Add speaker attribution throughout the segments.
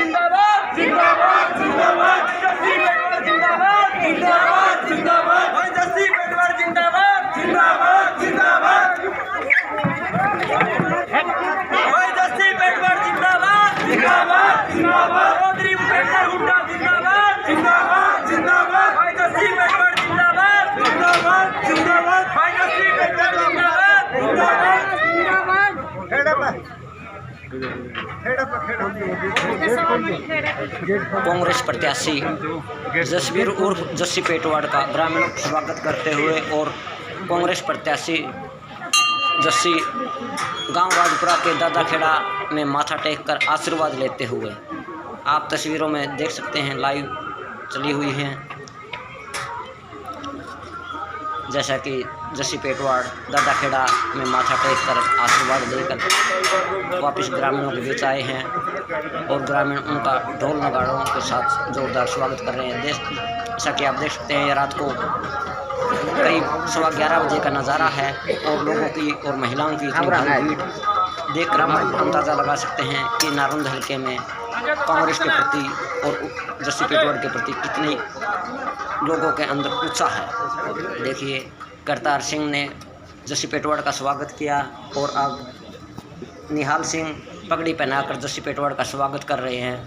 Speaker 1: जिंदाबाद जिंदाबाद जिंदाबाद जस्सी पेटवार जिंदाबाद जिंदाबाद जिंदाबाद भाई जस्सी पेटवार जिंदाबाद जिंदाबाद जिंदाबाद भाई जस्सी पेटवार जिंदाबाद जिंदाबाद जिंदाबाद चौधरी पेटवार हुड्डा जिंदाबाद जिंदाबाद जिंदाबाद भाई जस्सी पेटवार जिंदाबाद जिंदाबाद जिंदाबाद भाई जस्सी पेटवार जिंदाबाद जिंदाबाद
Speaker 2: कांग्रेस प्रत्याशी जसवीर उर्फ जस्सी पेटवाड़ का ग्रामीणों को स्वागत करते हुए और कांग्रेस प्रत्याशी जस्सी गांव राजपुरा के दादाखेड़ा में माथा टेक कर आशीर्वाद लेते हुए आप तस्वीरों में देख सकते हैं, लाइव चली हुई हैं। जैसा कि जस्सी पेटवाड़ दादाखेड़ा में माथा टेक कर आशीर्वाद लेकर वापस ग्रामीणों के बीच आए हैं और ग्रामीण उनका ढोल नगाड़ों के साथ जोरदार स्वागत कर रहे हैं। जैसा कि आप देख सकते हैं, ये रात को करीब 11:15 बजे का नज़ारा है और लोगों की और महिलाओं की इतनी भीड़ देखकर हम अंदाज़ा लगा सकते हैं कि नारंद हल्के में कांग्रेस के प्रति और जस्सी पेटवाड़ के प्रति कितनी लोगों के अंदर उत्साह है। देखिए, करतार सिंह ने जस्सी पेटवाड़ का स्वागत किया और अब निहाल सिंह पगड़ी पहनाकर जस्सी पेटवाड़ का स्वागत कर रहे हैं।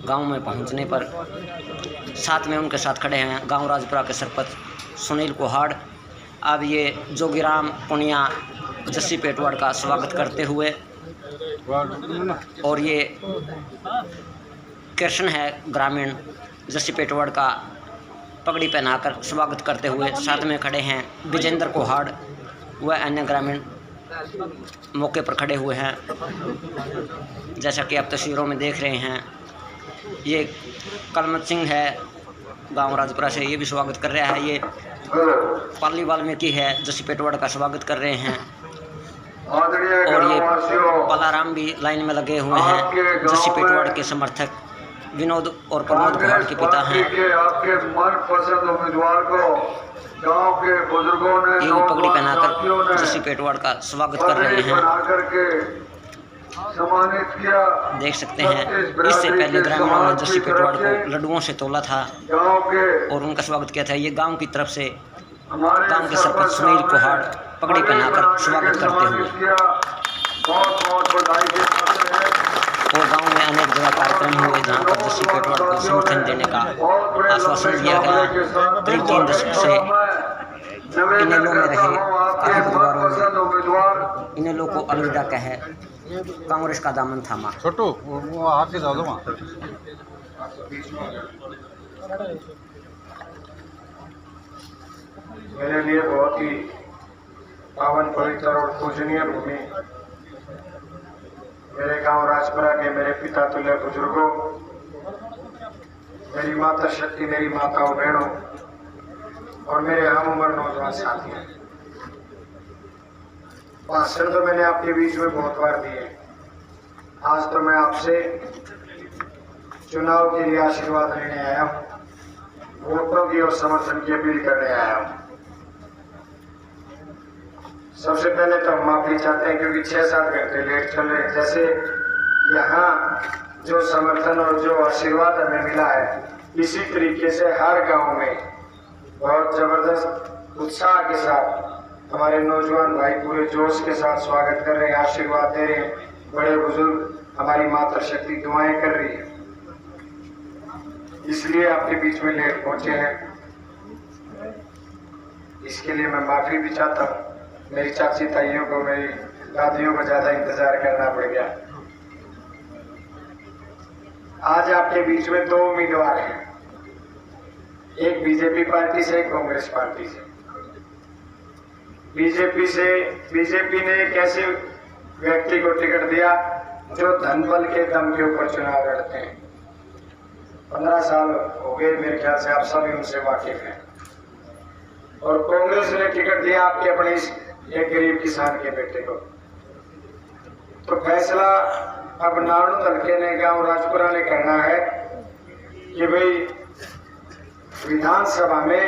Speaker 2: गांव में पहुंचने पर साथ में उनके साथ खड़े हैं गांव राजपुरा के सरपंच सुनील कुहाड़। अब ये जोगीराम पुनिया जस्सी पेटवाड़ का स्वागत करते हुए और ये कृष्ण है ग्रामीण जस्सी पेटवाड़ का पगड़ी पहनाकर स्वागत करते हुए साथ में खड़े हैं विजेंद्र कुहाड़ व अन्य ग्रामीण मौके पर खड़े हुए हैं। जैसा कि आप तस्वीरों में देख रहे हैं, ये कलमत सिंह है गांव राजपुरा से, ये भी स्वागत कर रहा है। ये पाली वाल्मीकि है, जस्सी पेटवाड़ का स्वागत कर रहे हैं और ये पलाराम भी लाइन में लगे हुए हैं। जस्सी पेटवाड़ के समर्थक विनोद और प्रमोद कुहाड़ के पिता हैं।
Speaker 3: आपके मनपसंद उम्मीदवार को गांव के बुजुर्गों ने
Speaker 2: ये भी पगड़ी पहनाकर जस्सी पेटवाड़ का स्वागत कर रहे हैं।
Speaker 3: सम्मानित किया।
Speaker 2: देख सकते हैं, इससे पहले ग्रामीणों ने जस्सी पेटवाड़ को लड्डुओं से तोला था और उनका स्वागत किया था। ये गांव की तरफ से गांव के सरपंच सुनील कुहाड़ पगड़ी पहनाकर स्वागत करते हुए और गांव में अनेक जगह कार्यक्रम हुए जहां पर जस्सी पेटवाड़ को समर्थन देने का आश्वासन दिया गया। करीब 3 दशक से इनेलो में रहे काफी परिवारों ने इनेलो को अलविदा कहे कांग्रेस का दामन थामा।
Speaker 4: छोटू वो हाथ से डालो वहाँ।
Speaker 3: मेरे लिए बहुत ही पावन पवित्र और पूजनीय भूमि, मेरे गांव राजपुरा के मेरे पिता तुल्य बुजुर्गों, मेरी माता शक्ति, मेरी माताओं बहनों और मेरे हम उम्र नौजवान साथियों, भाषण तो मैंने आपके बीच में बहुत बार दिए। आज तो मैं आपसे चुनाव के लिए आशीर्वाद लेने आया हूँ, वोटों की और समर्थन की अपील करने आया हूँ। सबसे पहले तो हम माफी चाहते हैं क्योंकि 6-7 घंटे लेट चल रहे हैं। जैसे यहाँ जो समर्थन और जो आशीर्वाद हमें मिला है, इसी तरीके से हर गांव में बहुत जबरदस्त उत्साह के साथ हमारे नौजवान भाई पूरे जोश के साथ स्वागत कर रहे हैं, आशीर्वाद दे रहे हैं। बड़े बुजुर्ग, हमारी माता शक्ति दुआएं कर रही है, इसलिए आपके बीच में लेट पहुंचे हैं। इसके लिए मैं माफी भी चाहता हूँ। मेरी चाची ताइयों को, मेरी दादियों को ज्यादा इंतजार करना पड़ गया। आज आपके बीच में 2 उम्मीदवार हैं, एक बीजेपी पार्टी से, एक कांग्रेस पार्टी से। बीजेपी ने एक ऐसे व्यक्ति को टिकट दिया जो धन बल के दम के ऊपर चुनाव लड़ते हैं। 15 साल हो गए मेरे ख्याल से, आप सभी उनसे वाकिफ हैं। और कांग्रेस ने टिकट दिया आपके अपने एक गरीब किसान के बेटे को। तो फैसला अब नारनौंद हल्के ने, गांव राजपुरा ने करना है कि भाई विधानसभा में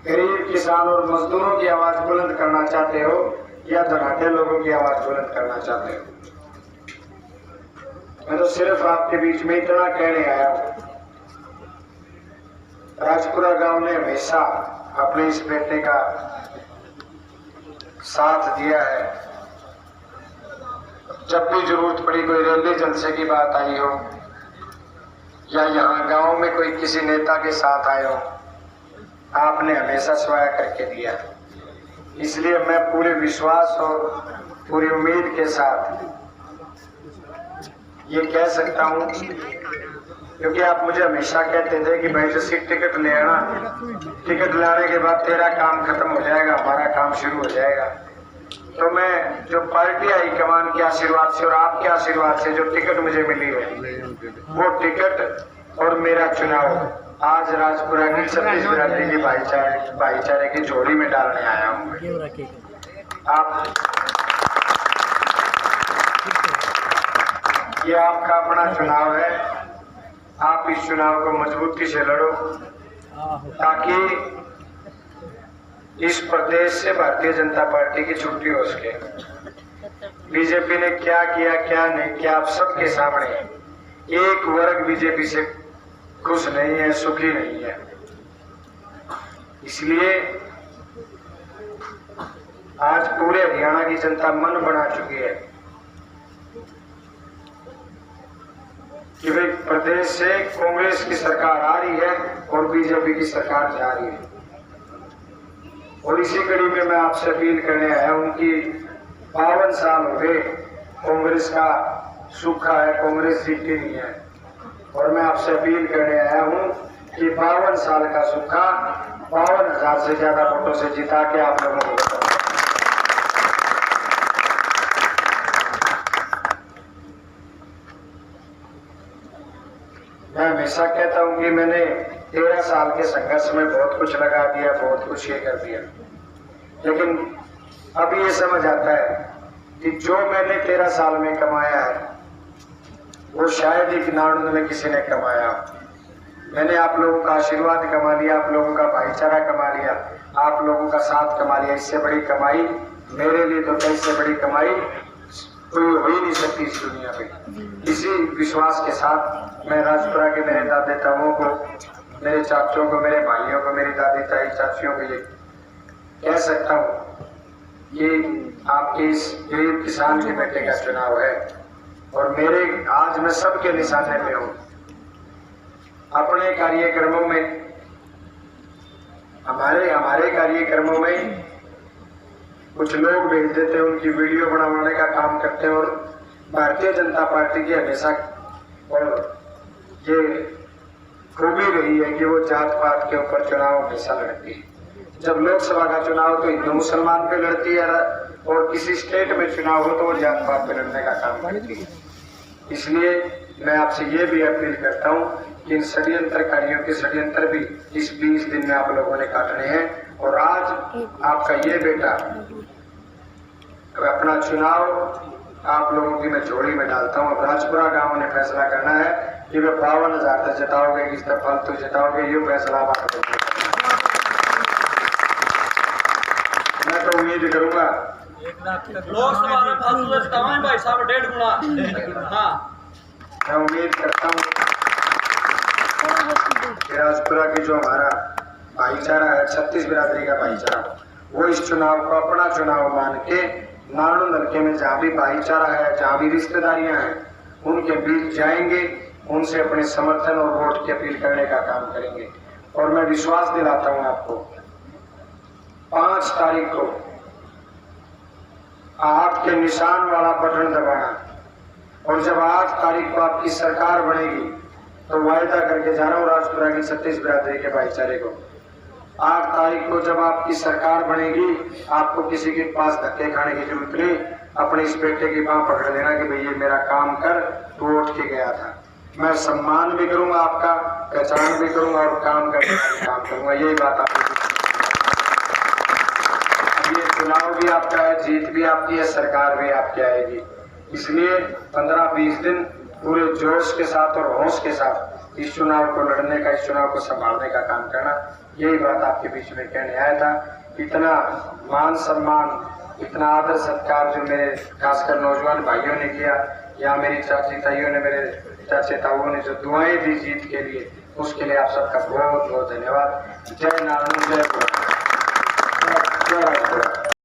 Speaker 3: गरीब किसान और मजदूरों की आवाज बुलंद करना चाहते हो या धनाढ्य लोगों की आवाज बुलंद करना चाहते हो। मैं तो सिर्फ आपके बीच में इतना कहने आया हूं, राजपुरा गांव ने हमेशा अपने इस बेटे का साथ दिया है। जब भी जरूरत पड़ी, कोई रैली जलसे की बात आई हो या यहाँ गांव में कोई किसी नेता के साथ आए हो, आपने हमेशा सहाय करके दिया। इसलिए मैं पूरे विश्वास और पूरी उम्मीद के साथ ये कह सकता हूँ, क्योंकि आप मुझे हमेशा कहते थे कि भाई जैसे टिकट ले आना, टिकट लाने के बाद तेरा काम खत्म हो जाएगा, हमारा काम शुरू हो जाएगा। तो मैं जो पार्टी हाईकमान के आशीर्वाद से और आपके आशीर्वाद से जो टिकट मुझे मिली है, वो टिकट और मेरा चुनाव आज राजपुरा की 36 बिरादरी की भाईचारे की जोड़ी में डालने आया हूँ। आप ये आपका अपना चुनाव है, आप इस चुनाव को मजबूती से लड़ो ताकि इस प्रदेश से भारतीय जनता पार्टी की छुट्टी हो सके। बीजेपी ने क्या किया क्या नहीं किया आप सबके सामने, एक वर्ग बीजेपी से खुश नहीं है, सुखी नहीं है। इसलिए आज पूरे हरियाणा की जनता मन बना चुकी है कि भाई प्रदेश से कांग्रेस की सरकार आ रही है और बीजेपी की सरकार जा रही है। और इसी कड़ी में मैं आपसे अपील करने आया हूं कि 52 साल हो गए कांग्रेस का सूखा है, कांग्रेस जीती नहीं है। और मैं आपसे अपील करने आया हूं कि 52 साल का सूखा 52,000 से ज्यादा वोटों से जिता के आप लोगों को बताऊं। मैं हमेशा कहता हूं कि मैंने 13 साल के संघर्ष में बहुत कुछ लगा दिया, बहुत कुछ ये कर दिया, लेकिन अब ये समझ आता है कि जो मैंने 13 साल में कमाया है वो शायद ही नाड़ूद में किसी ने कमाया। मैंने आप लोगों का आशीर्वाद कमा लिया, आप लोगों का भाईचारा कमा लिया, आप लोगों का साथ कमा लिया। इससे बड़ी कमाई मेरे लिए तो इससे बड़ी कमाई कोई हो ही नहीं सकती इस दुनिया में। इसी विश्वास के साथ मैं राजपुरा के मेरे दादे ताऊओं को, मेरे चाचों को, मेरे भाइयों को, मेरी दादी ताई चाचियों को ये कह सकता हूँ कि आपके इस गरीब किसान के बेटे का चुनाव है और मेरे आज मैं सबके निशाने पे हूँ। अपने कार्यक्रमों में हमारे कार्यक्रमों में कुछ लोग भेज देते हैं, उनकी वीडियो बनाने का काम करते हैं और भारतीय जनता पार्टी की हमेशा और ये खूबी रही है कि वो जात पात के ऊपर चुनाव हमेशा लड़ती है। जब लोकसभा का चुनाव तो हिंदू मुसलमान पे लड़ती है और किसी स्टेट में चुनाव हो तो वो जात पात पे लड़ने का काम करती है। इसलिए मैं आपसे ये भी अपील करता हूँ कि इन षड्यंत्रकारियों के षड्यंत्र भी इस 20 दिन में आप लोगों ने काटने हैं। और आज आपका ये बेटा अपना चुनाव आप लोगों की मैं जोड़ी में डालता हूँ। अब राजपुरा गांव ने फैसला करना है कि वे 52,000 तक जिताओगे, किस तरह फालतू जिताओगे, ये फैसला आप मैं तो उम्मीद करूंगा
Speaker 1: लोकसभा में फालतू जिताओगे भाई साहब 1.5 गुना। हाँ,
Speaker 3: मैं उम्मीद करता हूँ कि राजपुरा की जो हमारा भाईचारा है, 36 बिरादरी का भाईचारा, वो इस चुनाव को अपना चुनाव मान के नाड़ू हल्के में जहाँ भी भाईचारा है, जहाँ भी रिश्तेदारियां हैं, उनके बीच जाएंगे, उनसे अपने समर्थन और वोट की अपील करने का काम करेंगे। और मैं विश्वास दिलाता हूँ आपको, 5 तारीख को आपके निशान वाला बटन दबाना और जब 8 तारीख को आपकी सरकार बनेगी तो वायदा करके जा रहा हूँ राजपुरा की 36 बिरादरी के भाईचारे को, 8 तारीख को जब आपकी सरकार बनेगी आपको किसी के पास धक्के खाने की जरूरत नहीं, अपने इस बेटे की बांह पकड़ लेना कि भाई ये मेरा काम कर, तू उठ के गया था। मैं सम्मान भी करूंगा आपका, पहचान भी करूंगा और काम करने का काम करूंगा। यही बात आपकी, ये चुनाव भी आपका है, जीत भी आपकी है, सरकार भी आपकी आएगी। इसलिए 15-20 दिन पूरे जोश के साथ और होश के साथ इस चुनाव को लड़ने का, इस चुनाव को संभालने का काम करना, यही बात आपके बीच में कहने आया था। इतना मान सम्मान, इतना आदर सत्कार जो मेरे खासकर नौजवान भाइयों ने किया, या मेरी चाची ताइयों ने, मेरे चाचे ताऊओं ने जो दुआएं दी जीत के लिए, उसके लिए आप सबका बहुत बहुत धन्यवाद। जय नारायण, जय प्रभु।